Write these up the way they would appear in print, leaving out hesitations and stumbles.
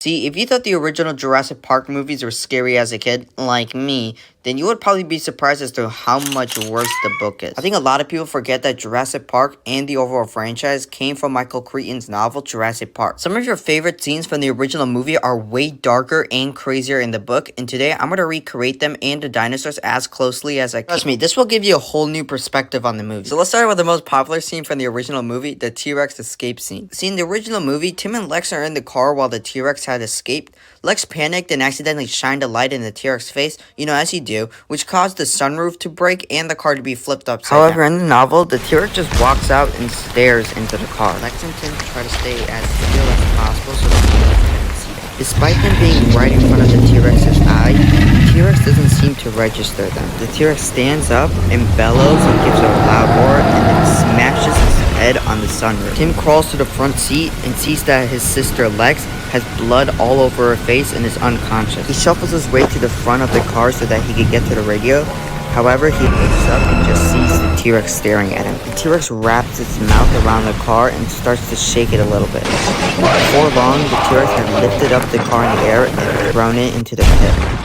See, if you thought the original Jurassic Park movies were scary as a kid, like me, then you would probably be surprised as to how much worse the book is. I think a lot of people forget that Jurassic Park and the overall franchise came from Michael Crichton's novel Jurassic Park. Some of your favorite scenes from the original movie are way darker and crazier in the book, and today I'm going to recreate them and the dinosaurs as closely as I can. Trust me, this will give you a whole new perspective on the movie. So let's start with the most popular scene from the original movie, the T-Rex escape scene. See, in the original movie, Tim and Lex are in the car while the T-Rex had escaped. Lex panicked and accidentally shined a light in the T-Rex face, as you do, which caused the sunroof to break and the car to be flipped upside down. However, in the novel, the T-Rex just walks out and stares into the car. Lex and Tim try to stay as still as possible so the T-Rex couldn't see them. Despite them being right in front of the T-Rex's eye, the T-Rex doesn't seem to register them. The T-Rex stands up and bellows and gives a loud roar and then smashes his head on the sunroof. Tim crawls to the front seat and sees that his sister Lex has blood all over her face and is unconscious. He shuffles his way to the front of the car so that he could get to the radio. However, he looks up and just sees the T-Rex staring at him. The T-Rex wraps its mouth around the car and starts to shake it a little bit. Before long, the T-Rex had lifted up the car in the air and thrown it into the pit.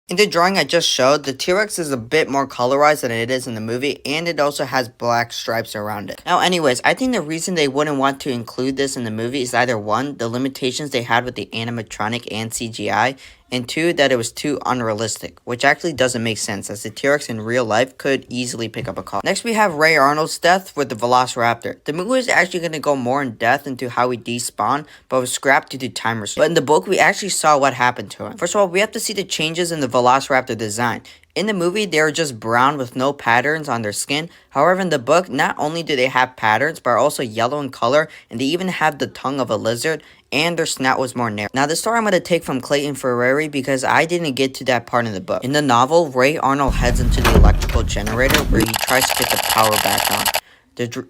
In the drawing I just showed, the T-Rex is a bit more colorized than it is in the movie, and it also has black stripes around it. Now anyways, I think the reason they wouldn't want to include this in the movie is either one, the limitations they had with the animatronic and CGI, and two, that it was too unrealistic, which actually doesn't make sense as the T-Rex in real life could easily pick up a car. Next we have Ray Arnold's death with the Velociraptor. The movie is actually going to go more in depth into how he despawned, but was scrapped due to time restraints. But in the book, we actually saw what happened to him. First of all, we have to see the changes in the Velociraptor design. In the movie, they were just brown with no patterns on their skin. However, in the book, not only do they have patterns, but are also yellow in color, and they even have the tongue of a lizard, and their snout was more narrow. Now, this story I'm going to take from Clayton Ferrari because I didn't get to that part in the book. In the novel, Ray Arnold heads into the electrical generator where he tries to get the power back on.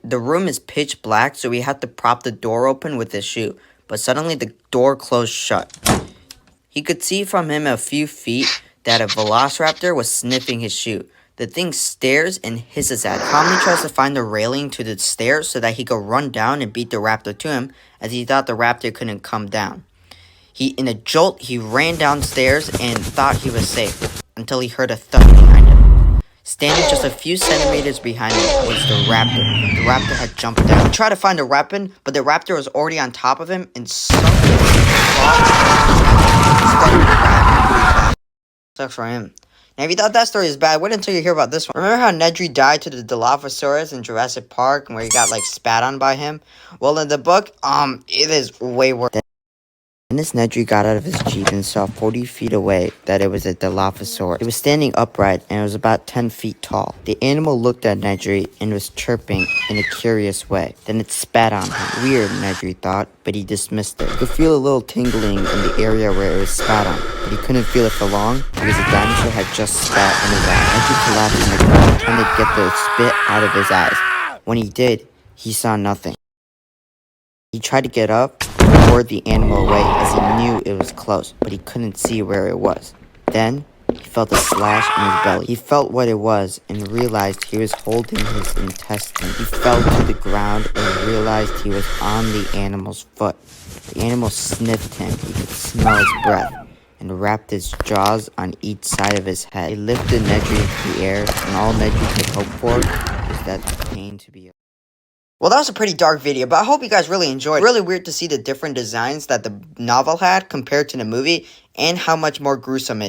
The room is pitch black, so we have to prop the door open with his shoe, but suddenly the door closed shut. He could see from him a few feet that a Velociraptor was sniffing his shoe. The thing stares and hisses at him. Calmly tries to find the railing to the stairs so that he could run down and beat the raptor to him, as he thought the raptor couldn't come down. In a jolt, he ran downstairs and thought he was safe, until he heard a thud behind him. Standing just a few centimeters behind him was the raptor. The raptor had jumped down. He tried to find a weapon, but the raptor was already on top of him and suddenly sucks for him. Now, if you thought that story is bad, wait until you hear about this one. Remember how Nedri died to the Dilophosaurus in Jurassic Park, where he got spat on by him? Well, in the book, it is way worse. Then this Nedri got out of his jeep and saw 40 feet away that it was a Dilophosaurus. It was standing upright and it was about 10 feet tall. The animal looked at Nedri and was chirping in a curious way. Then it spat on him. Weird, Nedri thought, but he dismissed it. He could feel a little tingling in the area where it was spat on, but he couldn't feel it for long because the dinosaur had just spat in his eye. Nedri collapsed on the ground, trying to get the spit out of his eyes. When he did, he saw nothing. He tried to get up and lured the animal away as he knew it was close, but he couldn't see where it was. Then, he felt a slash in his belly. He felt what it was and realized he was holding his intestine. He fell to the ground and realized he was on the animal's foot. The animal sniffed him. He could smell his breath and wrapped his jaws on each side of his head. He lifted Nedri into the air, and all Nedri could hope for was that the pain to be over. Well, that was a pretty dark video, but I hope you guys really enjoyed it. Really weird to see the different designs that the novel had compared to the movie and how much more gruesome it is.